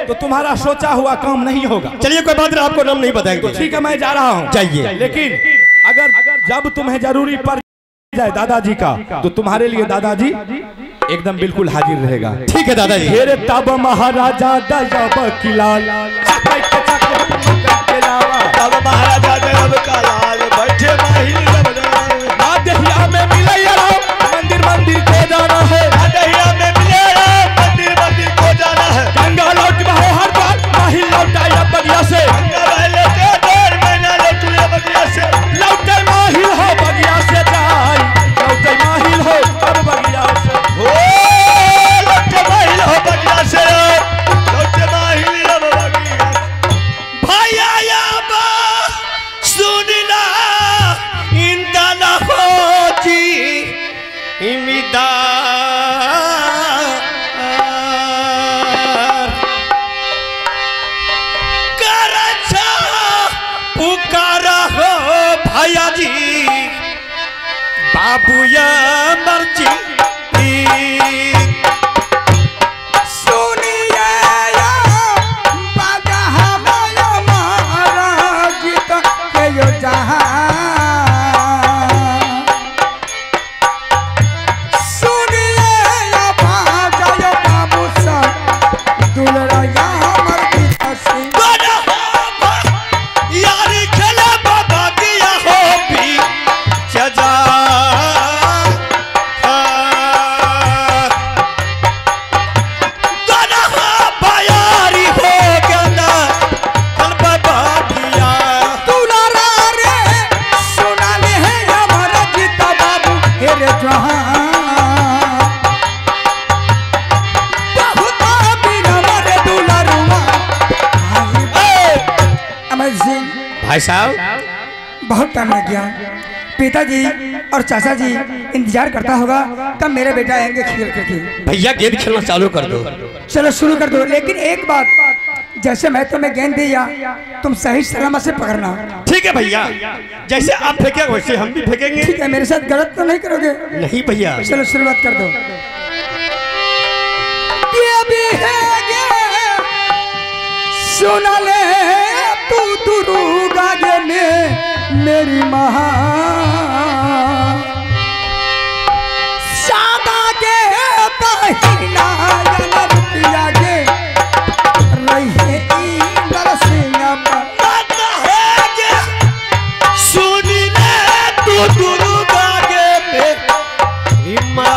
तो तुम्हारा सोचा हुआ काम नहीं होगा। चलिए कोई बात नहीं, आपको नाम नहीं बताएंगे। ठीक है मैं जा रहा हूँ, जाइए। लेकिन अगर जब तुम्हें जरूरी पड़ जाए दादाजी का तो तुम्हारे लिए दादाजी एकदम बिल्कुल हाजिर रहेगा। ठीक है दादाजी। फिर तब महाराजा दयाब किलाल तब महाराजा दयाब किलाल बैठे दहिया में मिले मंदिर मंदिर को जाना है, दहिया में मिले मंदिर मंदिर को जाना है। गंगा लौट बहो हर बार माहिल लौटाया बगिया से, गंगा बहले के 1.5 महीना लौटे बगिया से। लौटे माहिल हो बगिया से जाई, लौटे माहिल हो अब बगिया से, ओ लौटे माहिल हो बगिया से, लौटे माहिल हो बगिया। भाई आया बा सुनना इंदा ना हो जी इमिदा करछा पुकारा हो भैया जी बाबू या मर्जी सुनिए बाजा हमारा महाराज के यो जहां भाई साहब बहुत टाइम लग गया। पिताजी और चाचा जी इंतजार करता होगा कब मेरे बेटा आएंगे खेल करके। भैया गेंद खेलना चालू कर दो। चलो शुरू कर दो, लेकिन एक बात, जैसे मैं तुम्हें गेंद दिया तुम सही सलामत से पकड़ना। ठीक है भैया, जैसे आप फेंके वैसे हम भी फेंकेंगे। ठीक है, मेरे साथ गलत तो नहीं करोगे? नहीं भैया। चलो शुरुआत कर दो। सुना ले तू दुर्गा ने मेरी महा सादा के तहिना जनतिया के रही इंद्र सिंह पर है के सुन ले तू दुर्गा के मेरी मां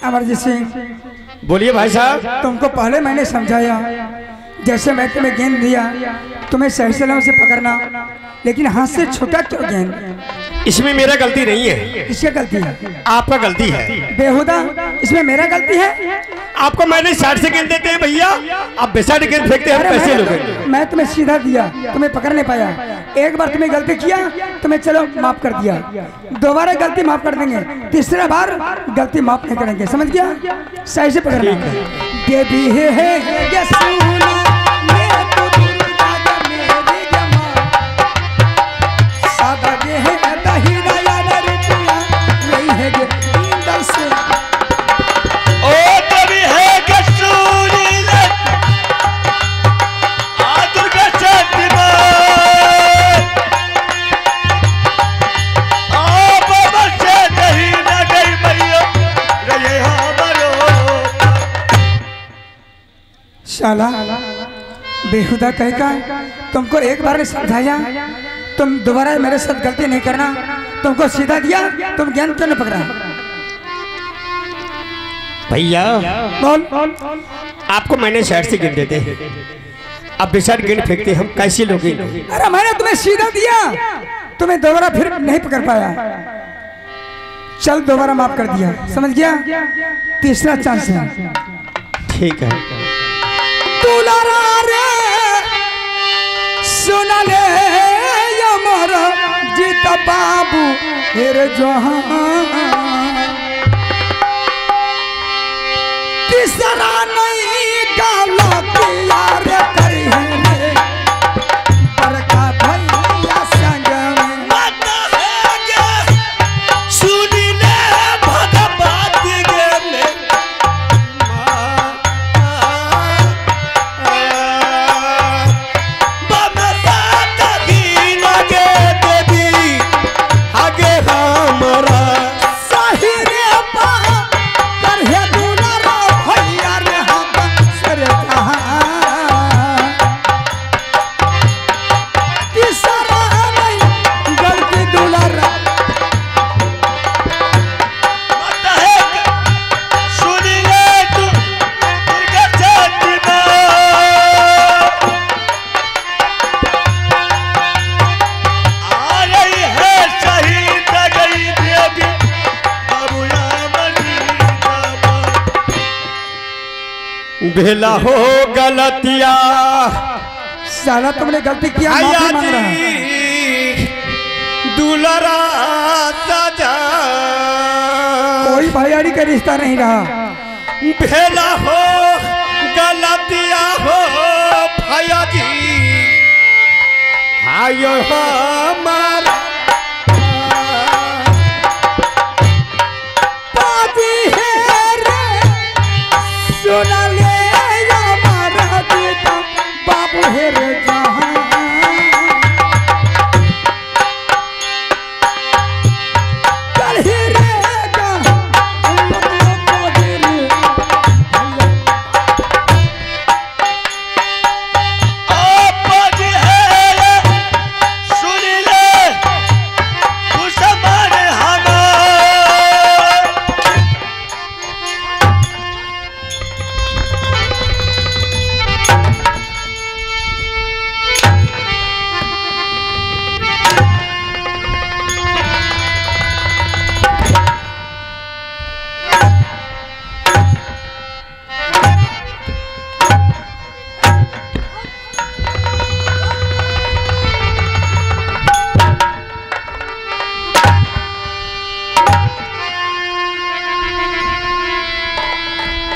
अमरजीत सिंह। बोलिए भाई साहब। तुमको पहले मैंने समझाया, जैसे मैं तुम्हें गेंद दिया तुम्हें सही सलामत से पकड़ना, लेकिन हाथ से छूटा क्यों गेंद? इसमें मेरा गलती नहीं है। किसकी गलती है? आपका गलती है। बेहुदा, इसमें मेरा गलती है? आपको मैंने 60 सेकंड देते हैं भैया, आप बेसाइड गेंद फेंकते हैं, पैसे लोगे। मैं तुम्हें सीधा दिया, तुम्हें पकड़ नहीं पाया। एक बार तुम्हें गलती किया तुम्हें चलो माफ कर दिया, दोबारा गलती माफ कर देंगे, तीसरा बार गलती माफ नहीं करेंगे, समझ गया? सही से पकड़ना। देवी है शाला बेहुदा कहका, तुमको एक बार ने समझाया, तुम दोबारा मेरे साथ गलती नहीं करना, तुमको सीधा दिया, तुम ज्ञान क्यों नहीं पकड़ा? भैया बोल। आपको मैंने 60 सेकंड देते हैं, अब बेसाइड गेंद फेंकते हम कैसे लोगे? अरे मैंने तुम्हें सीधा दिया, तुम्हें दोबारा फिर नहीं पकड़ पाया। चल दोबारा माफ कर दिया, समझ गया? तीसरा चांस है। ठीक है। दुलारा रे सुन ले ये मोरा जीत बाबू हेरे जहां, तीसरा नहीं गाला किया रे करी है पर का भैया संग में माता है के सुनी ले भगवत गे में बाबा तगी लगे देवी आगे हमरा सही रे पा कर हे दुलारा भैया रे हम सर जहां, तीसरा नहीं गलती दुलारा माता है के सुनी ले तू दुर्गा छठी आ रही है शहीद गई देवी बाबूया मनी बाबा भेला हो गलतिया साला तुमने गलती किया, आया माफी मांग रहा है। जी दुलरा सजा कोई भाईयारी का रिश्ता नहीं रहा। भेला हो गलतिया हो भैया जी आयो हमारा पापी है रे सुन ले ये हमारा बेटा बाबू है रे जहां, कल ही रहेगा हम लोगों को दिल। आपद है सुन ले दुश्मन हमार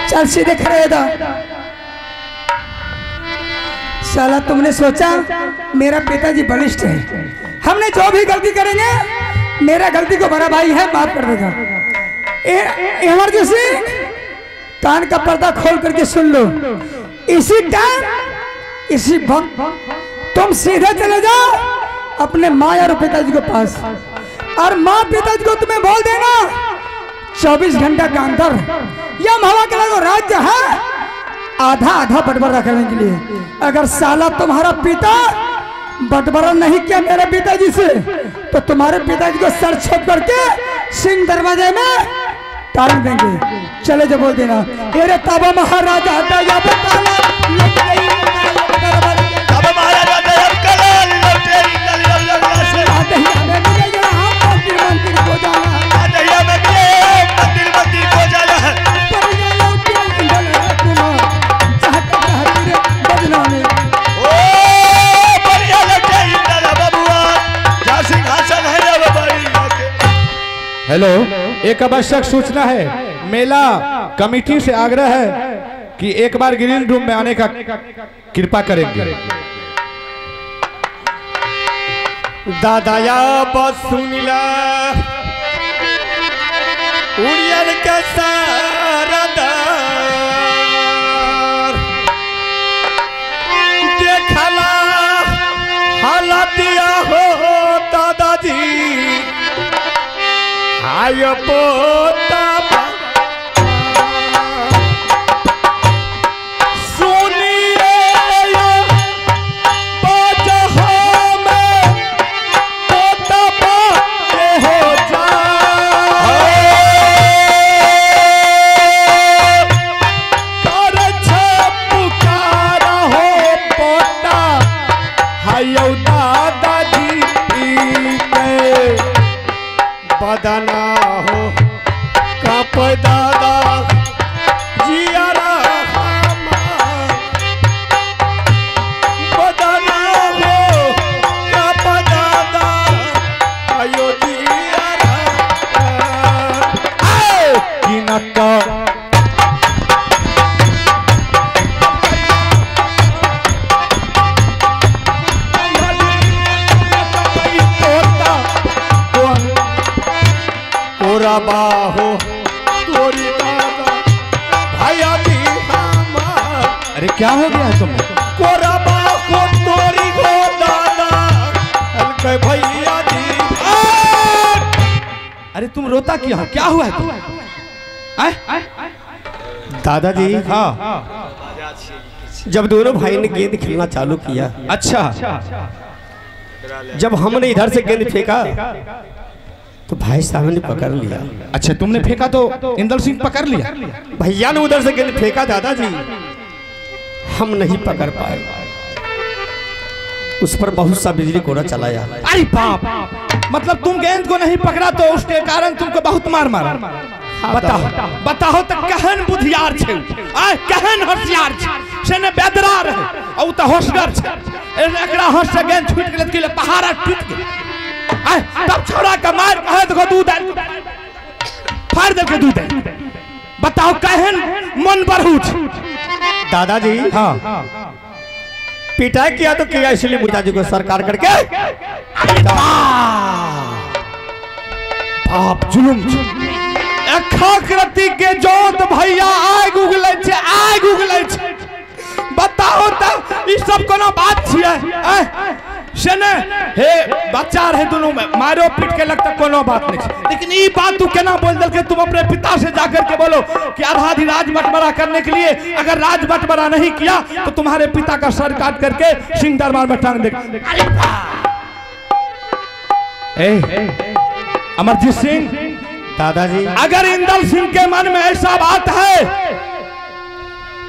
चल सीधे खड़े हो जाओ। साला तुमने सोचा मेरा पिताजी बलिष्ठ है, हमने जो भी गलती करेंगे मेरा गलती को बड़ा भाई है माफ कर देगा। इमरजेंसी कान का पर्दा खोल करके सुन लो, इसी टाइम इसी वक्त तुम सीधे चले जाओ अपने माँ और पिताजी के पास, और माँ पिताजी को तुम्हें बोल देना 24 घंटा के अंदर यह हवा का जो राज्य है आधा आधा बंटवारा करने के लिए। अगर साला तुम्हारा पिता बंटवारा नहीं किया मेरे पिताजी से तो तुम्हारे पिताजी को सर छोप करके सिंह दरवाजे में टांग देंगे। चले जो बोल देना तेरे ताबा महाराजा दया बताना लग गई अब महाराजा दया कलाल लौटे कलिया लगला से आदहिया में मिले यहाँ मंदिर मंदिर को जाना आदहिया में मिले मंदिर मंदिर को जाना है पर ये लौटे इंदल कुमार चाहता है तेरे बदनामी। ओ बढ़िया लौटे इंदल बबुआ जा सिंहासन है अब बड़ी के हेलो, एक आवश्यक सूचना है। मेला कमेटी से आग्रह है कि एक बार ग्रीन रूम में आने का कृपा करेंगे। दादाया बस सुनिला उड़ियन के सरदार देखला हालतिया हो दादाजी आय पोता बदना हो कप दादा जियारा हमार बदना हो कप दादा आयो जियारा कि नक्का बाहो तोरी दादा भैया दी हमार। अरे क्या हो गया तुम? कोरा बाहो तोरी हो दादा हल्के भैया दी। अरे तुम रोता क्यों हो? क्या हुआ तुम? दादाजी हाँ जब दोनों भाई ने गेंद खेलना चालू किया, अच्छा जब हमने इधर से गेंद फेंका तो भाई साहब ने पकड़ लिया। अच्छा तुमने फेंका तो इंदल सिंह पकड़ लिया? भैया ने उधर से गेंद फेंका दादाजी, हम नहीं पकड़ पाए, उस पर बहुत सा बिजली कोड़ा चलाया। अरे बाप, मतलब तुम गेंद को नहीं पकड़ा तो उसके कारण तुमको बहुत मार मारा। बताओ बताओ तो कहन बुधियार छे, आय कहन होशियार छे, से ने बेदरा रहे और तो होशगर छे। एकरा होश से गेंद छूट गेल कि पहाड़ा टूट गेल। आय तब छोड़ा के मार कहे तो दूध फाड़ दे के दूध। बताओ कहन मन बरहुच। दादाजी हाँ पिटाई किया तो किया इसलिए मुर्दाजी को सरकार करके बाप जुलुम खाकृति के जोत भैया आग उगले छे, आग उगले छे। बताओ तो ई सब कोनो बात छिए? सेने हे बच्चा रहे दोनों में मारो पीट के लगता कोनो बात नहीं, लेकिन ये बात तू केना बोल दल के तुम अपने पिता से जाकर के बोलो कि आधा आधी राज बंटवारा करने के लिए, अगर राज बंटवारा नहीं किया तो तुम्हारे पिता का सर काट करके सिंह दरबार में टांग दे। अमरजीत सिंह दादाजी अगर इंदल सिंह के मन में ऐसा बात है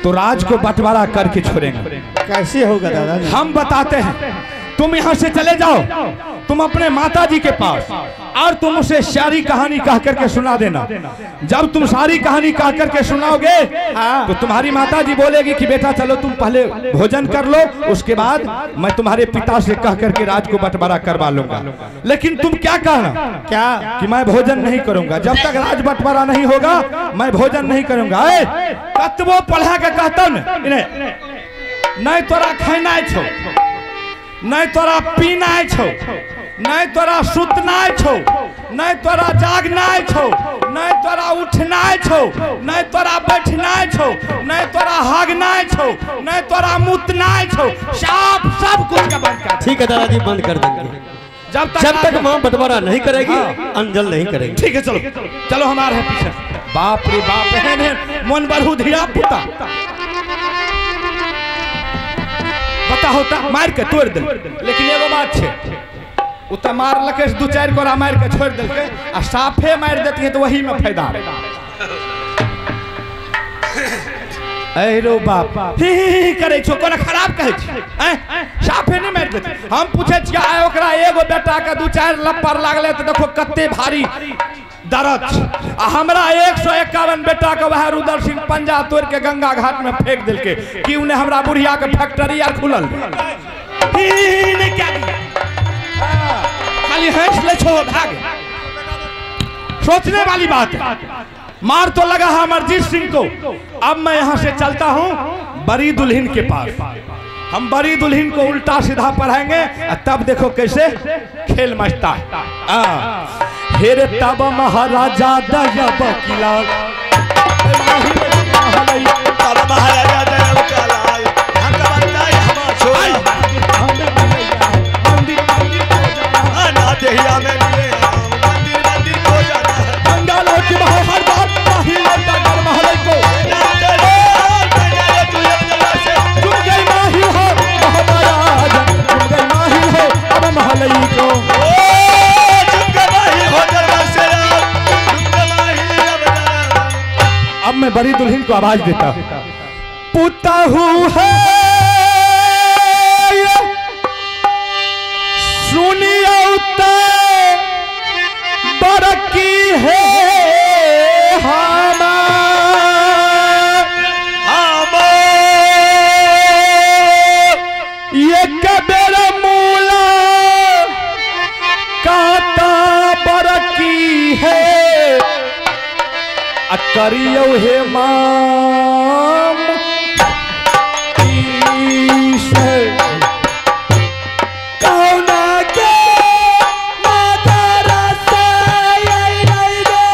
तो राज को बंटवारा करके छोड़ेंगे। कैसे होगा दादाजी? हम बताते हैं, तुम यहाँ से चले जाओ, तुम अपने माताजी के पास और तुम उसे सारी कहानी कह करके सुना देना। जब तुम सारी कहानी कह करके सुनाओगे तो तुम्हारी माताजी बोलेगी कि बेटा चलो तुम पहले भोजन कर लो, उसके बाद मैं तुम्हारे पिता से कह करके राज को बंटवारा करवा लूंगा। लेकिन तुम क्या कहना? क्या कि मैं भोजन नहीं करूंगा जब तक राज बंटवारा नहीं होगा, मैं भोजन नहीं करूंगा। कतबो पढ़ा के कहता नहीं तोरा खाना छो, नहीं तोरा पीना छो, नहीं तोरा सुतना छो, नहीं तोरा जागना छो, नहीं तोरा उठना छो, नहीं तोरा बैठना छो, नहीं तोरा हागना छो, नहीं तोरा मुतना छो, सब कुछ का बंद कर। ठीक है दादाजी बंद कर देंगे जब तक मां बंटवारा नहीं करेगी, अंजल नहीं करेगी। ठीक है चलो चलो हमारे पीछे। बाप रे बाप, है मन बरहु धिया पुता। पता होता मार के तोड़ दे, लेकिन एगो बात छे, उतना मार लके दू चार गोरा मार के छोड़ दे के आ साफे मार देती है तो वही में फायदा। रो बाप ही करे छो, कोनो खराब कहे छी, साफे नहीं मार देती। हम पूछे छिया ओकरा एगो बेटा के दू चार लप्पर लागले तो देखो कते भारी दर्द। आ हमरा 151 बेटा के वह रुदल सिंह पंजा तोड़ के गंगा घाट में फेंक दिल के कि उन्हें हमरा बुढ़िया के फैक्ट्री यार खुलल ने क्या खाली हंस ले छो भाग। सोचने वाली बात है। मार तो लगा है अमरजीत सिंह को। अब मैं यहाँ से चलता हूँ बड़ी दुल्हन के पास। हम बड़ी दुल्हन को उल्टा सीधा पढ़ाएंगे, तब देखो कैसे खेल मचता है। हेरे तब महाराजा दयब किलाल, तब महाराजा दयब किलाल, हम का बनता है हम छोड़ ना देहिया में मिले मंदिर मंदिर को जाना है। बंगालों की हर बात नहीं लगता कर महल को तुम गई माही हो महाराज, तुम गई माही हो अब महल को। अब मैं बड़ी दुल्हन को आवाज देता हूँ। पुताहू है सुनियो बड़की करियो हे माम ईश्वर कौना के मातारा से आई रही गे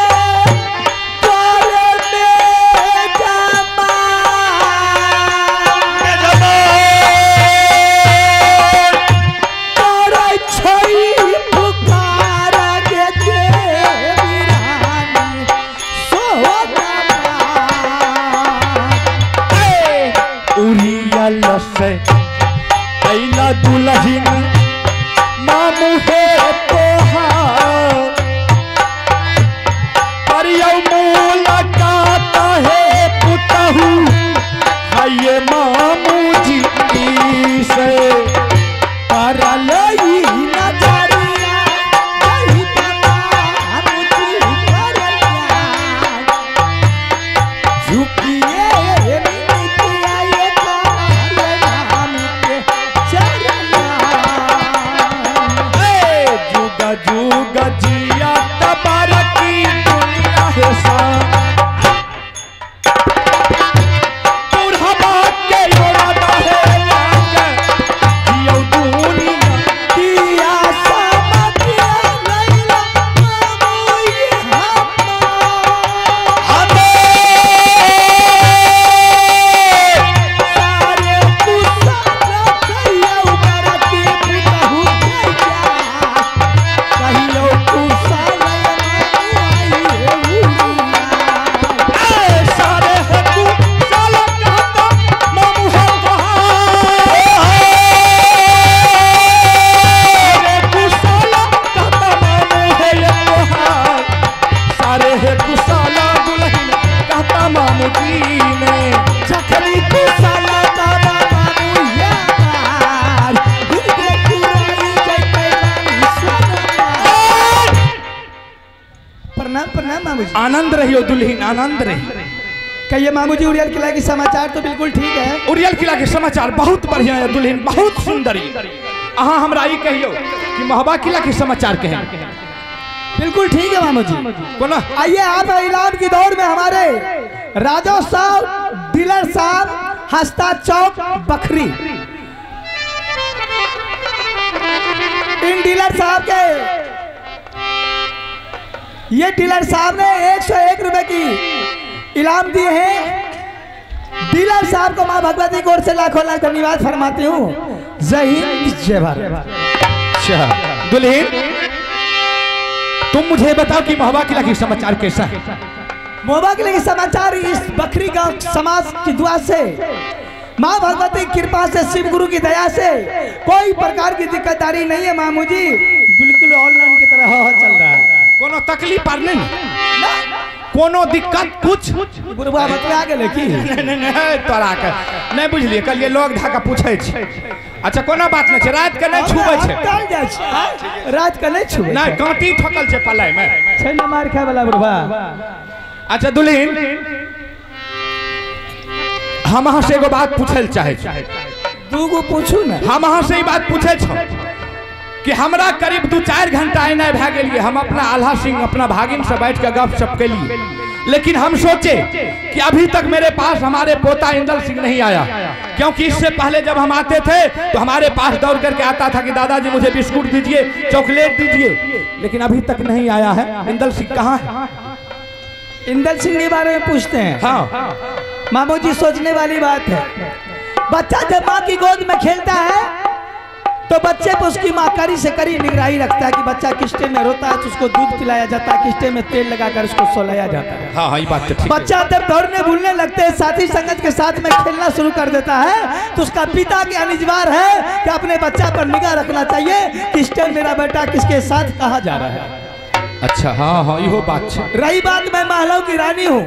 तोरे में जमा तोरे छई पुकारा के बिरानी सोहगा उरिया लसे ऐला दुल्हन मामू हे तोहार करियो मुलाकात हे पुतहु हाये मामू जी से परलई नजरिया कहीं पता मुझी करैया झुकिए मिटिया ये काले नाम के चरना जुग जुग जिया तबारकी दुनिया है सा बुढ़ापा के योरादा है लागे जियो दुनिया दिया समझिया लैला मामू ये सारे कुसा रखिया ऊपर के पुतहु भैया कहियो कुसा सारे है तू साला कहता मामू है तोहार सारे है कुसाला दुल्हन कहता मामू जी ने चखली कुसा दादा मामू यार हिंदे कुराई जय कैलानी सोना प्रणाम प्रणाम मामू जी आनंद रहियो दुल्हन आनंद रही कहिए मामू जी उड़ियल किला की समाचार तो बिल्कुल ठीक है उड़ियल किला के समाचार बहुत बढ़िया है दुल्हन बहुत सुंदरी अहाँ हमरा ई कहियो कि महबा किला के समाचार कहें बिल्कुल ठीक है मामू जी कोना आइए आप इलाम की दौड़ में हमारे राजा साहब डीलर साहब हस्ता चौक बखरी इन डीलर साहब के ये डीलर साहब ने 101 रुपए की इनाम दिए हैं डीलर साहब को मां भगवती की ओर से लाखों लाख धन्यवाद फरमाती हूँ जय हिंद जय भारत। अच्छा दुल्हन तुम मुझे बताओ कि महबा किला की समाचार कैसा है मोहबा के लिए समाचार इस बकरी गांव समाज की दुआ से माँ भगवती की कृपा से शिव गुरु की दया से कोई प्रकार की दिक्कतदारी नहीं है मामू जी बिल्कुल ऑनलाइन की तरह चल रहा है कोनो तकलीफ पर नहीं कोनो दिक्कत कुछ गुरुबा बतला गेले की नहीं तोरा के नहीं बुझलिए कल ये लोग धाका पूछे छै अच्छा कोनो बात नहीं छै रात के नहीं छुबै छै टल जाय छै रात के नहीं छुबै नहीं कांटी ठोकल छै पलाई में छै न मार खाय वाला बुढ़वा। अच्छा दुल्हन हम अहाँ से एगो बात पूछल चाहे दूगो पूछू न हम अहाँ से ई बात पूछे छौ कि हमरा करीब 2-4 घंटा एना भए गेलिए हम अपना आल्हा सिंह अपना भागिन से बैठ के गप शप के लिए लेकिन हम सोचे कि अभी तक मेरे पास हमारे पोता इंदल सिंह नहीं आया क्योंकि इससे पहले जब हम आते थे तो हमारे पास दौड़ करके आता था कि दादाजी मुझे बिस्कुट दीजिए चॉकलेट दीजिए लेकिन अभी तक नहीं आया है इंदल सिंह कहाँ है इंदल सिंह के बारे में पूछते हैं। हाँ मामू जी सोचने वाली बात है बच्चा जब माँ की गोद में खेलता है तो बच्चे पे उसकी माँ करी से करी निगरानी रखता है कि बच्चा किस टाइम में रोता है तो उसको दूध पिलाया जाता है किस टाइम में तेल लगाकर उसको सोलाया जाता है। हाँ ये बात तो ठीक है। बच्चा जब दौड़ने भूलने लगते हैं साथी संगत के साथ में खेलना शुरू कर देता है तो उसका पिता की अनिवार्य है कि अपने बच्चा पर निगाह रखना चाहिए किस टाइम मेरा बेटा किसके साथ कहाँ जा रहा है। अच्छा हाँ हाँ यो बात है। रही बात मैं महलों की रानी हूँ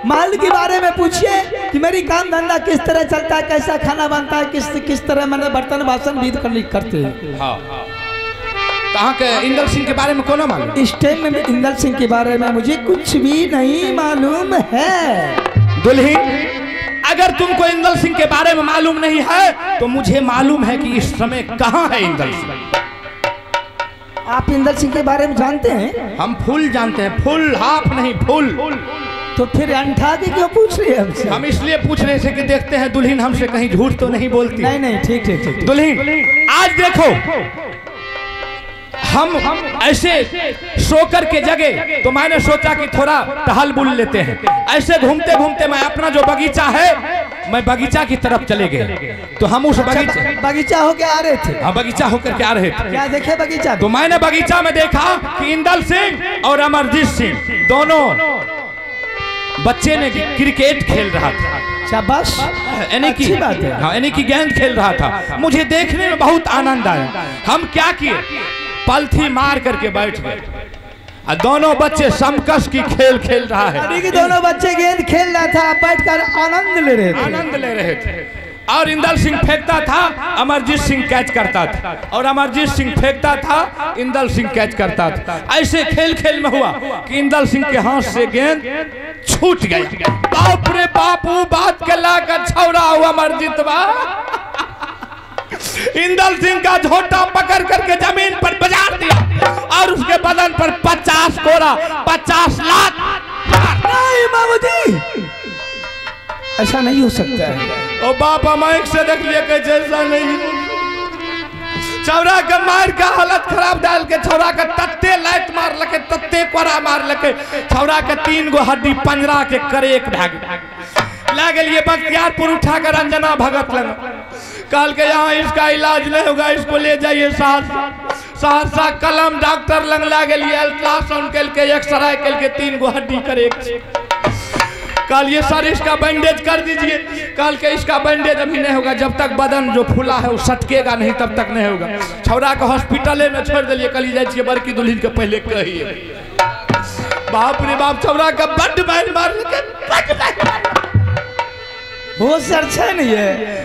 महल के बारे में पूछिए कि मेरी काम धंधा किस तरह चलता है कैसा खाना बनता है किस तरह मैंने बर्तन बासन विध करते हैं। हाँ कहाँ के इंदल सिंह के बारे में कौन मालूम? इस टाइम में इंदल सिंह के बारे में मुझे कुछ भी नहीं मालूम है। दुल्हन अगर तुमको इंदल सिंह के बारे में मालूम नहीं है तो मुझे मालूम है कि इस समय कहाँ है इंदल सिंह। आप इंदल सिंह के बारे में जानते हैं? हम फुल जानते हैं फुल हाफ नहीं फुल तो फिर अंठा के क्यों पूछ रही है हमसे? हम इसलिए पूछ रहे थे कि देखते हैं दुल्हन हमसे कहीं झूठ तो नहीं बोलती। नहीं नहीं, ठीक ठीक ठीक। दुल्हन आज देखो, हम ऐसे सोकर के जगे तो मैंने सोचा कि थोड़ा टहल बुल लेते हैं। ऐसे घूमते घूमते मैं अपना जो बगीचा है, मैं बगीचा की तरफ चले गए। तो हम उस बगीचा होके आ रहे थे। हाँ, बगीचा होकर के आ रहे थे। क्या देखे बगीचा? तो मैंने बगीचा में देखा कि इंदल सिंह और अमरजीत सिंह दोनों बच्चे ने क्रिकेट खेल रहा था। शाबाश, यानी कि हाँ, यानी कि गेंद खेल रहा था। मुझे देखने में बहुत आनंद आया। हम क्या किए, पलथी मार करके बैठ गए। दोनों बच्चे समकस की खेल खेल रहा है कि दोनों बच्चे गेंद खेल रहा था, बैठकर आनंद ले रहे थे। और इंदल सिंह फेंकता था, अमरजीत सिंह कैच करता था, और अमरजीत सिंह फेंकता था, इंदल सिंह कैच करता था। ऐसे खेल खेल में हुआ कि इंदल सिंह के हाथ से गेंद छूट गया। बाप रे बापू, बात के लाकर छौरा हुआ अमरजीत बा। इंदल सिंह का झोटा पकड़ करके जमीन पर बजा दिया और उसके बदन पर 50 कोड़ा 50 लात। नहीं मामू जी, ऐसा नहीं हो सकता है। ओ बापा, माइक से देख लिया कि जैसा नहीं। छौरा का मार का हालत खराब डाल के छौरा का तत्ते लाइट मार लके, तत्ते कोरा मार लके। छौरा के 3 गो हड्डी पंजरा के करेक भाग लागल। ये बख्तियारपुर उठाकर अंजना भगत लगा, कल के यहाँ इसका इलाज नहीं होगा, इसको ले जाइए सहरसा कलम डॉक्टर लंग लागल। अल्ट्रासाउंड कल के, एक्सरे कल के, 3 गो हड्डी करेक। कल ये सर इसका बैंडेज कर दीजिए। कल के इसका बैंडेज अभी नहीं होगा, जब तक बदन जो फूला है वो सटकेगा नहीं तब तक नहीं होगा। छौरा को हॉस्पिटल में छोड़ दिलिए। कल जाइए बड़की दुल्हन के पहले कहिए। बाप रे बाप, छौरा का बड बैन मार होश अच्छा नहीं है।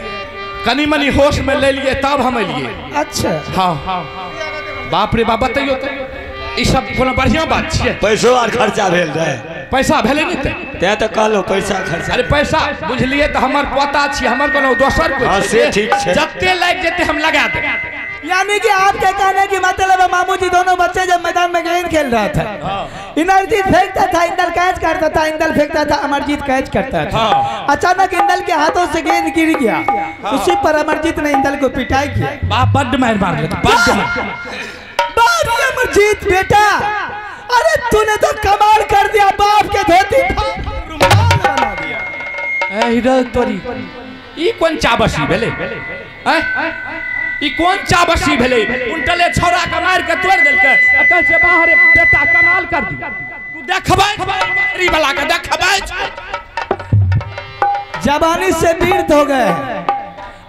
कनी मनी होश में ले लिए तब हम लिए। अच्छा, हाँ बाप रे बाप, बताइयो तो ई सब कोनो बढ़िया बात छे। पैसो आर खर्चा भेल रहे, पैसा भेले नहीं ते तो कहलो पैसा खर्चा। अरे पैसा बुझलिए तो हमर पता छी, हमर कोनो दोसर कोई हाँ, से ठीक है। जत्ते लाग जेते हम लगा दे। यानी कि आपके कहने की मतलब है मामू जी, दोनों बच्चे जब मैदान में गेंद खेल रहा था, अमरजीत फेंकता था, इंदल कैच करता था, इंदल फेंकता था, अमरजीत कैच करता था। अचानक इंदल के हाथों से गेंद गिर गया। उसी पर अमरजीत ने इंदल को पिटाई की। बाप बड मार मार ले, अमरजीत बेटा, अरे तूने तो कमाल कर दिया। बाप के धोती रुमाल बना दिया। ए हीरो तोरी, ई कोन चाबसी भेले? हैं ई कोन चाबसी भेले? उनटले छौरा के मार के तोड़ देलके, अतः से बाहर बेटा कमाल कर दी। तू देखबै मारी वाला के, देखबै जवानी से पीड़ित हो गए।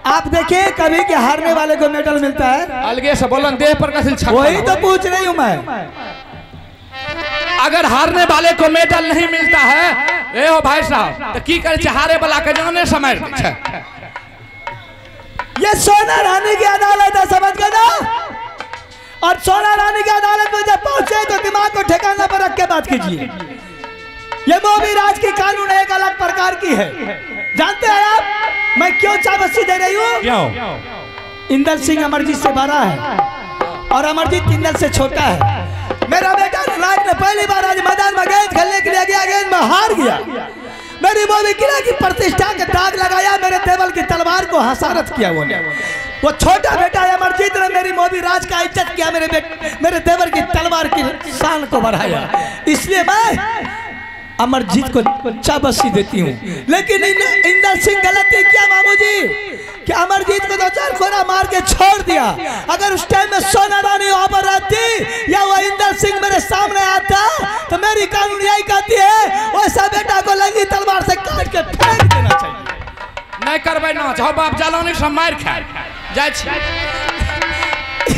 आप देखिए कभी के हारने वाले को मेडल मिलता है। अलगे से बोलन देह पर कसिल छक्का। वही तो पूछ रही हूँ मैं। अगर हारने वाले को मेडल नहीं मिलता है, ए हो भाई साहब, तो की करे छे? हारे वाला के जाने समय छे। ये सोना रानी की अदालत है, समझ गए ना? और सोना रानी की अदालत में जब पहुंचे तो दिमाग को ठिकाना पर रख के बात कीजिए। ये मोदी राज की कानून एक अलग प्रकार की है। जानते हैं आप मैं क्यों चाबस्सी दे रही हूँ? क्यों? इंदल सिंह अमरजीत से बड़ा है और अमरजीत इंदल से छोटा है। मेरा बेटा राज ने पहली बार आज मैदान में गेंद खेलने के लिए गया, गेंद में हार गया। मेरी मोदी किला की प्रतिष्ठा के दाग लगाया, मेरे टेबल की तलवार को हसारत किया। वो छोटा बेटा अमरजीत ने मेरी मोदी राज का इज्जत किया, मेरे देवर की तलवार की शान को बढ़ाया। इसलिए मैं अमरजीत को चाबस्सी देती हूँ। लेकिन इंदल सिंह गलती किया मामू जी कि अमरजीत को 2-4 कोना मार के छोड़ दिया। अगर उस टाइम में सोना रानी वहां पर रहती या वो इंदल सिंह मेरे सामने आता तो मेरी कानून यही कहती है, वैसा बेटा को लंगी तलवार से काट के फेंक देना चाहिए। नहीं करबै ना, जाओ बाप जालौनी से मार खाए जाय छी।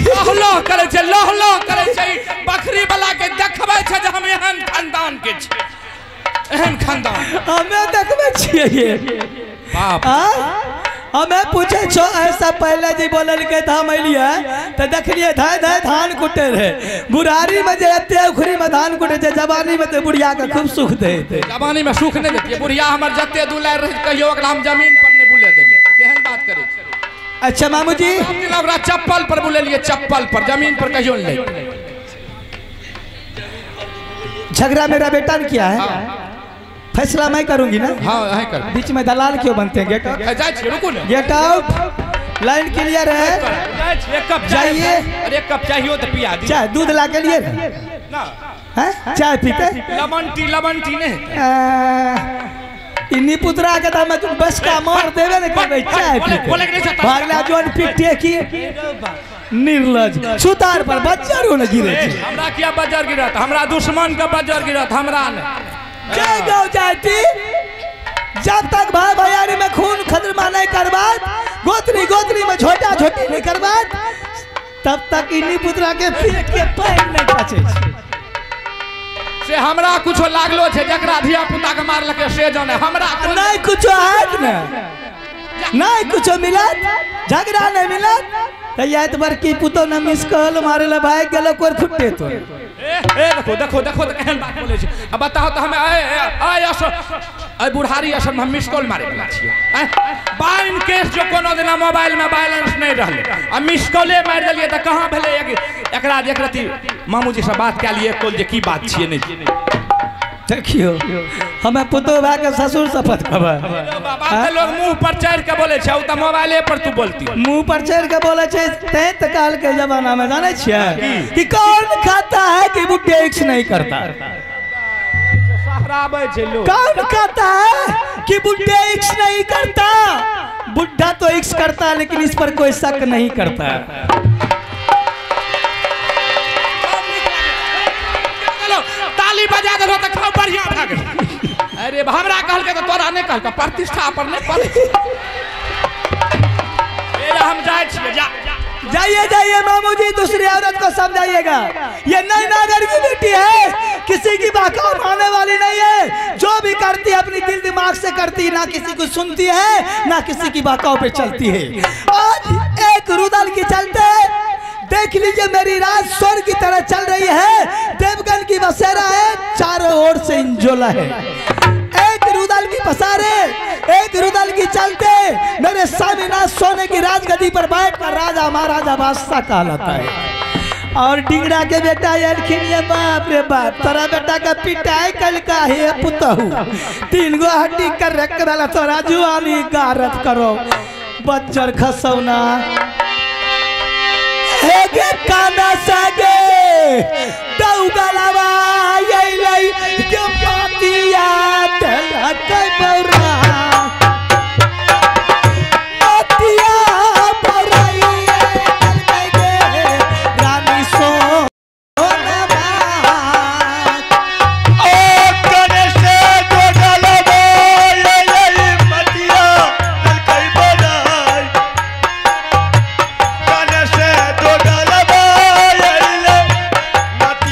लहलो करे छे, लहलो करे छे। बकरी वाला के देखबै छे जे हम एहन खानदान के छी, एहन खानदान हमें देखबै छियै। ये बाप हमें पूछे छो ऐसा पहले जी बोलल के धाम अलिए तो देखलिए धाय धाय धान कुटे रहे। बुढ़ारी में जे एते उखरी में धान कुटे छे, जवानी में तो बुढ़िया के खूब सुख दे। जवानी में सुख नहीं देती बुढ़िया। हमर जत्ते दुलार रह कहियो ओकरा हम जमीन पर नहीं बुले देलिए। केहन बात करे? अच्छा मामू जी, ओकरा चप्पल पर बुलेलिए, चप्पल पर, जमीन पर कहियो नहीं। झगड़ा मेरा बेटा ने किया है। फैसला मैं करूंगी ना। हाँ है कर बीच में दलाल क्यों बनते हैं? गेट आउट, जाए छिए, रुको ना। Get out. लाइन क्लियर है। एक कप जाइए। अरे एक कप चाहिए तो पिया दी चाय दूध ला के लिए ना। हैं? चाय पीते लमन टी नहीं इन्हीं पुतरा के दाम में तुम बस का मार देवे न करबे। चाय पीते भागला जोन पिटे की निर्लज सुतार पर बच्चा रो न गिरे। हमरा क्या बजर गिरत? हमरा दुश्मन का बजर गिरत, हमरा ने। जय गौ जाति। जब तक भाई भैयारी में खून खदमा नहीं करवात, गोतनी गोतनी में झोटा झोटी नहीं करवात, तब तक इन्हीं पुतरा के पेट के पैर नहीं पचे। से हमरा कुछो लागलो छे, जकरा धिया पुता के मारलके से जाने। हमरा नहीं कुछो है ना, नहीं कुछो मिलत, झगड़ा नहीं मिलत। कहिया एतबार की पुतो न मिस कॉल मारेला भाई गेलो कोर फुटे तो। ए देखो देखो देखो तो केहन बात बोले छे। अब बताओ तो हमें आय असर आय बुढ़ारी असर हम मिस कॉल मारे वाला छिए। बाइन केस जो कोनो दिन मोबाइल में बैलेंस नहीं रहले आ मिस कॉले मार देलिए त कहां भेले एकरा देख रती मामूजी से बात के लिए कॉल जे की बात छिए नहीं। देखियो हमें पुतो भाई के ससुर शपथ खबर बाबा लोग मुंह पर चढ़ के बोले छे, उ त मोबाइले पर तू बोलती मुंह पर चढ़ के बोले छे। तैत काल के जमाना में जाने छिए कि कौन खाता है कि बुढ़े एक्स नहीं करता। सहराबे छे लोग। कौन कहता है कि बुढ़े एक्स नहीं करता? बुढ़ा तो एक्स करता है लेकिन इस पर कोई शक नहीं करता। ताली बजा दो त खूब बढ़िया भाग। अरे हमरा कहल के तो तोरा नहीं कहल का प्रतिष्ठा पर नहीं पड़े। ए हम जाए छिए, जा जाइए जाइए मामू जी, दूसरी औरत को समझाइएगा। ये नई नागर की बेटी है, किसी की बहकाव मानने वाली नहीं है। जो भी करती है अपनी दिल दिमाग से करती है, ना किसी को सुनती है ना किसी की बहकाव पे चलती है। आज एक रुदल की चलते देख लीजिए मेरी रात स्वर्ग की तरह चल रही है। देवगन की बसेरा है, चारों ओर से इंजोला है। एक रुदल की पसारे, एक रुदल की चलते मेरे स्वामीनाथ सोने की राजगद्दी पर बैठकर राजा महाराजा बादशाह कहलाता है। और डिगड़ा के बेटा ये बाप रे बाप, तोरा बेटा का पिटाई कल का है पुतहू। 3 गो हड्डी कर रख वाला तोरा जुआनी गारत करो बच्चर खसौना। हेगे काना सगे दौगलवा ये लई के पातिया तेला के बौरा पातिया बौराई के रानी सो मतिया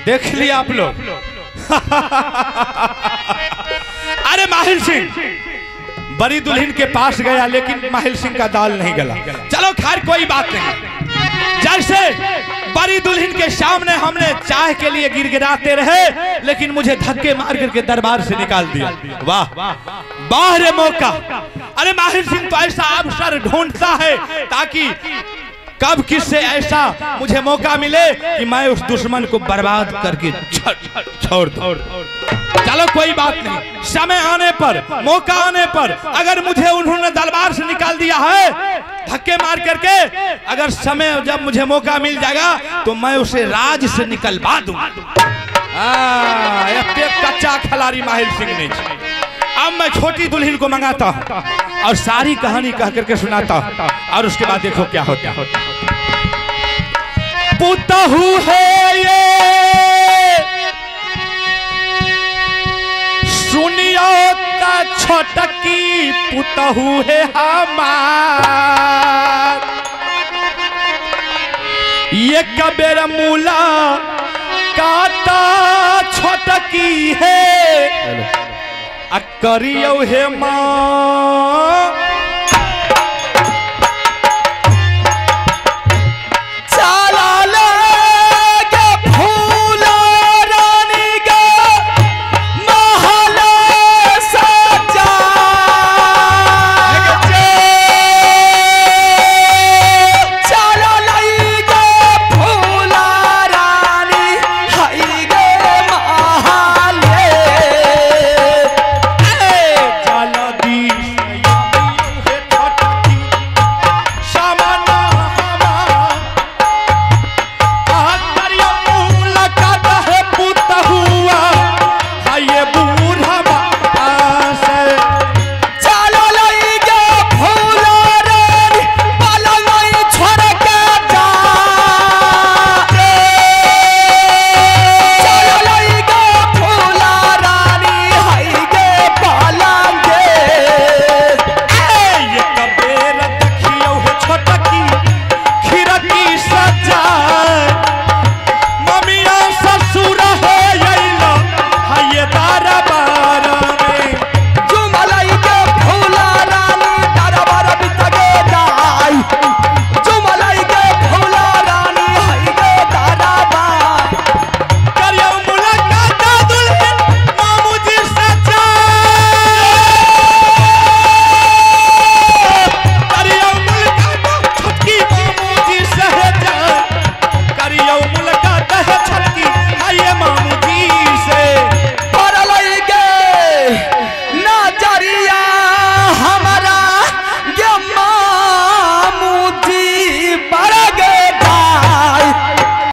देख लिया आप लोग। अरे माहिर सिंह बड़ी दुल्हन के पास गया, लेकिन माहिर सिंह का दाल नहीं गला। चलो खैर कोई बात नहीं। जैसे बड़ी दुल्हन के सामने हमने चाय के लिए गिड़गिड़ाते रहे, लेकिन मुझे धक्के मार करके दरबार से निकाल दिया। वाह वाह रे मौका। अरे माहिर सिंह तो ऐसा अवसर ढूंढता है ताकि कब किससे ऐसा मुझे मौका मिले कि मैं उस दुश्मन को बर्बाद करके छोड़ दूं। चलो कोई बात नहीं, समय आने पर, मौका आने पर अगर मुझे उन्होंने दरबार से निकाल दिया है धक्के मार करके, अगर समय जब मुझे मौका मिल जाएगा तो मैं उसे राज से निकलवा दूंगा। कच्चा खिलाड़ी माहिर सिंह नहीं। अब मैं छोटी दुल्हन को मंगाता हूँ और सारी कहानी कह करके सुनाता हूँ, और उसके बाद देखो क्या होता है। पुतहू है ये सुनियो ता छोटकी पुतहू है हमार, ये कबेर मूला काता छोटकी है करियो हे माँ